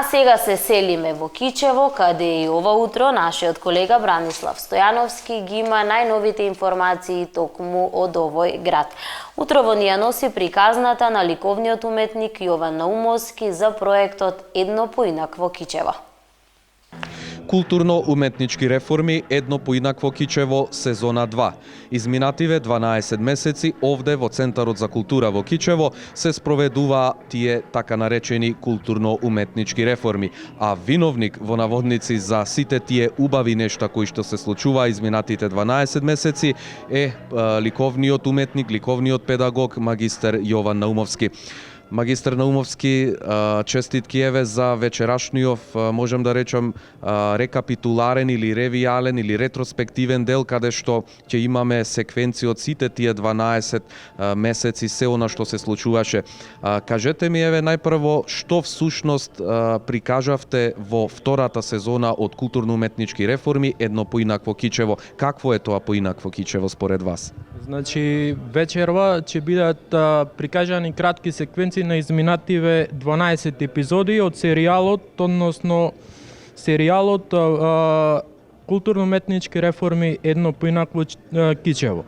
А сега се селиме во Кичево, каде и ова утро нашиот колега Бранислав Стојановски ги има најновите информации токму од овој град. Утрово ни ја носи приказната на ликовниот уметник Јован Наумовски за проектот Едно поинакво Кичево. Културно-уметнички реформи Едно поинакво Кичево сезона 2. Изминативе 12 месеци овде во Центарот за култура во Кичево се спроведуваа тие така наречени културно-уметнички реформи, а виновник во наводници за сите тие убави нешта кои што се случуваа изминатите 12 месеци е ликовниот уметник, ликовниот педагог магистер Јован Наумовски. Магистер Наумовски, честитки еве за вечерашниот, можем да речем, рекапитуларен или ревијален или ретроспективен дел, каде што ќе имаме секвенци од сите тие 12 месеци, се она што се случуваше. Кажете ми еве најпрво, што всушност прикажавте во втората сезона од културно-уметнички реформи Едно поинакво Кичево. Какво е тоа поинакво Кичево според вас? Значи, вечерва ќе бидат прикажани кратки секвенци на изминативе 12 епизоди од серијалот, односно серијалот Културно-уметнички реформи Едно поинакво Кичево.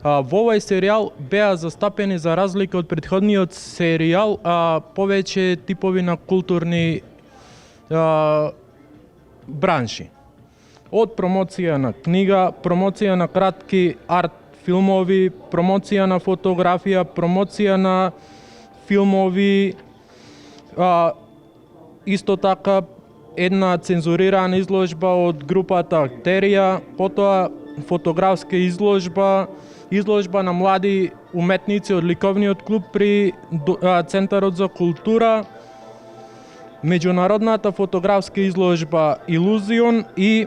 Во овој серијал беа застапени, за разлика од претходниот серијал, повеќе типови на културни бранши. Од промоција на книга, промоција на кратки арт филмови, промоција на фотографија, промоција на филмови, исто така една цензурирана изложба од групата Актерија, потоа фотографска изложба, изложба на млади уметници од ликовниот клуб при Центарот за култура, меѓународната фотографска изложба Илузион и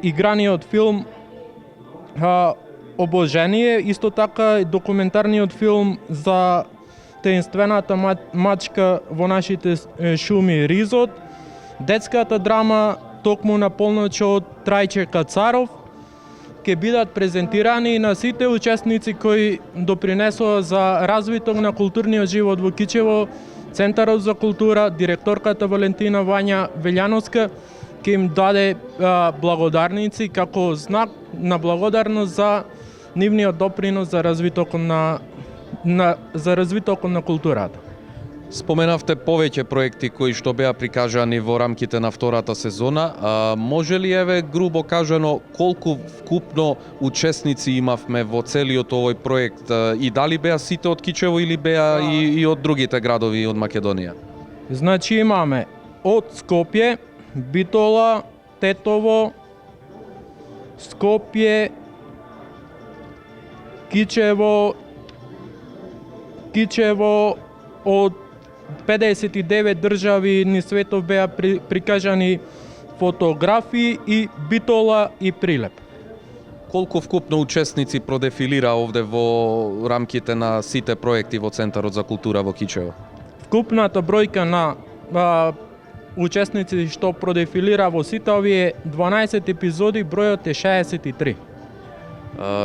играниот филм Обожение, исто така документарниот филм за таинствената мачка во нашите шуми Ризот, детската драма Токму на полноќ од Трајче Кацаров, ќе бидат презентирани на сите учесници кои допринесоа за развиток на културниот живот во Кичево, Центарот за култура, директорката Валентина Вања Велјановска ќе им даде благодарници како знак на благодарност за нивниот допринос за развитокот на културата. Споменавте повеќе проекти кои што беа прикажани во рамките на втората сезона. Може ли еве грубо кажано колку вкупно учесници имавме во целиот овој проект и дали беа сите од Кичево или беа и од другите градови од Македонија? Значи имаме од Скопје, Битола, Тетово, Скопје, Кичево од 59 држави низ светот беа прикажани фотографии и Битола и Прилеп. Колку вкупно учесници продефилира овде во рамките на сите проекти во Центарот за култура во Кичево? Вкупната бројка на учесници што продефилира во сите овие 12 епизоди, бројот е 63.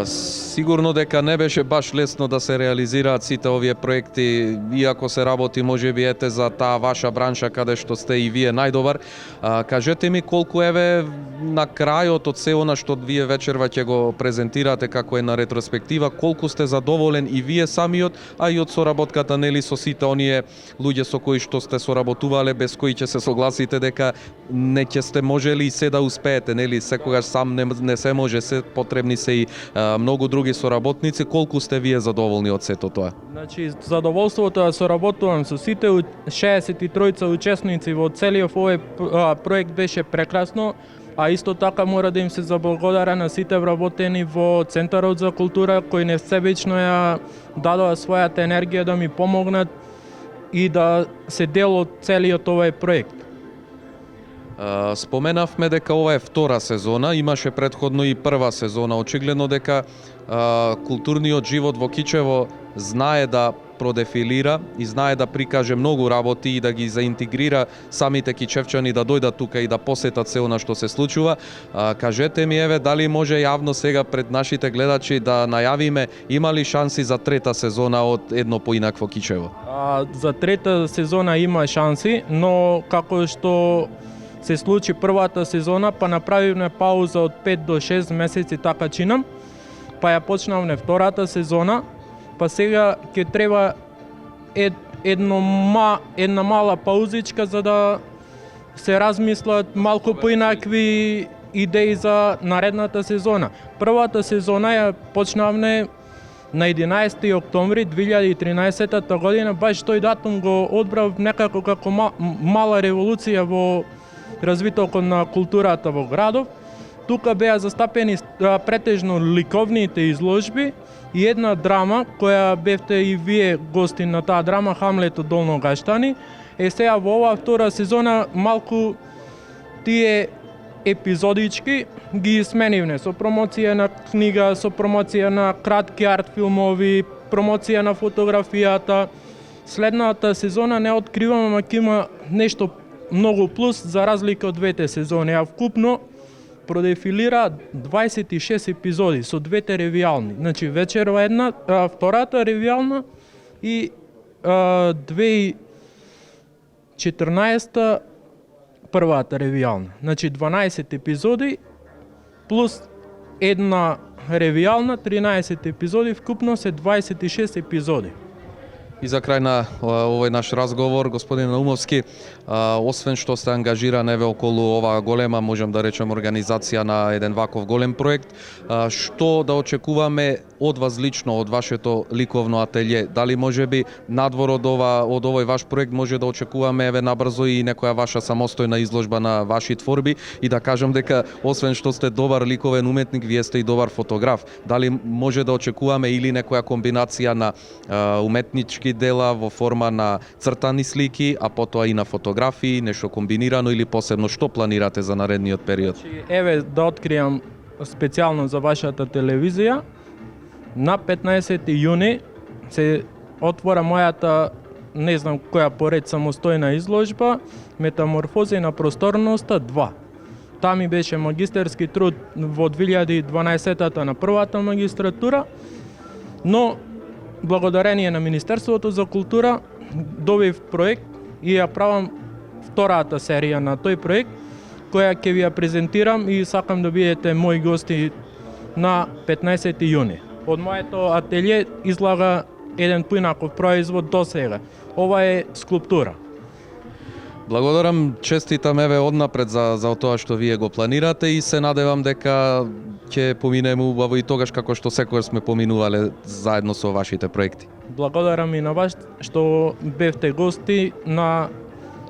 Сигурно дека не беше баш лесно да се реализираат сите овие проекти, иако се работи можеби ете за таа ваша бранша каде што сте и вие најдобар. Кажете ми колку еве на крајот од се она што вие вечерва ќе го презентирате како една ретроспектива, колку сте задоволен и вие самиот, а и од соработката нели со сите оние луѓе со кои што сте соработувале, без кои ќе се согласите дека не ќе сте можели и се да успеете, нели секогаш сам не се може, се потребни се и многу други соработници. Колку сте вие задоволни од сето тоа? Значи, задоволството да соработувам со сите 63 учесници во целиот овој проект беше прекрасно, а исто така мора да им се заблагодаря на сите вработени во Центарот за култура кои несебично ја дадоа својата енергија да ми помогнат и да се дел од целиот овој проект. Споменавме дека ова е втора сезона, имаше претходно и прва сезона. Очигледно дека културниот живот во Кичево знае да продефилира и знае да прикаже многу работи и да ги заинтегрира самите кичевчани да дојдат тука и да посетат се она што се случува. Кажете ми, еве, дали може јавно сега пред нашите гледачи да најавиме има ли шанси за трета сезона од Едно поинакво Кичево? За трета сезона има шанси, но како што се случи првата сезона, па направивме пауза од 5 до 6 месеци, така чинам, па ја почнавме втората сезона, па сега ќе треба една мала паузичка за да се размислат малку поинакви идеи за наредната сезона. Првата сезона ја почнавме на 11 октомври 2013 година, баш тој датум го одбрав некако како мала револуција во развитокот на културата во градов. Тука беа застапени претежно ликовните изложби и една драма, која бевте и вие гости на таа драма, Хамлет од Долно Гаштани. Сега во оваа втора сезона малку тие епизодички ги сменивме со промоција на книга, со промоција на кратки арт филмови, промоција на фотографијата. Следната сезона не откриваме, ама ќе има нешто многу плюс за разлика од двете сезони. А вкупно продефилира 26 епизоди со двете ревијални. Значи вечерва една, втората ревијална и 2014 првата ревијална. Значи 12 епизоди плюс една ревијална, 13 епизоди, вкупно се 26 епизоди. И за крај на овој наш разговор, господин Наумовски, освен што сте ангажиран еве околу оваа голема, можем да речем, организација на еден ваков голем проект, што да очекуваме од вас лично, од вашето ликовно ателје? Дали можеби надвор од овој ваш проект може да очекуваме еве набрзо и некоја ваша самостојна изложба на ваши творби и да кажам дека освен што сте добар ликовен уметник, вие сте и добар фотограф. Дали може да очекуваме или некоја комбинација на уметнички дела во форма на цртани слики, а потоа и на фотографии, нешто комбинирано или посебно што планирате за наредниот период? Еве да откријам специјално за вашата телевизија. На 15 јуни се отвора мојата, не знам која поред, самостојна изложба Метаморфози на просторноста 2. Таа ми беше магистерски труд во 2012-та на првата магистратура, но благодарение на Министерството за култура добив проект и ја правам втората серија на тој проект, која ќе ви ја презентирам и сакам да бидете мои гости на 15 јуни. Од моето ателје излага еден поинаков производ до сега. Ова е скулптура. Благодарам, честитам еве однапред за тоа што вие го планирате и се надевам дека ќе поминеме убаво и тогаш како што секогаш сме поминувале заедно со вашите проекти. Благодарам и на вас што бевте гости на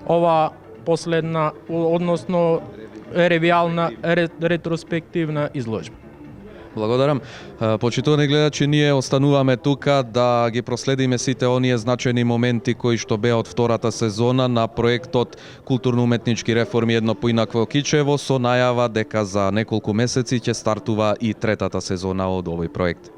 ова последна, односно ревијална ретроспективна изложба. Благодарам. Почитувани гледачи, ние остануваме тука да ги проследиме сите оние значајни моменти кои што беа од втората сезона на проектот Културно-уметнички реформи Едно поинакво Кичево, со најава дека за неколку месеци ќе стартува и третата сезона од овој проект.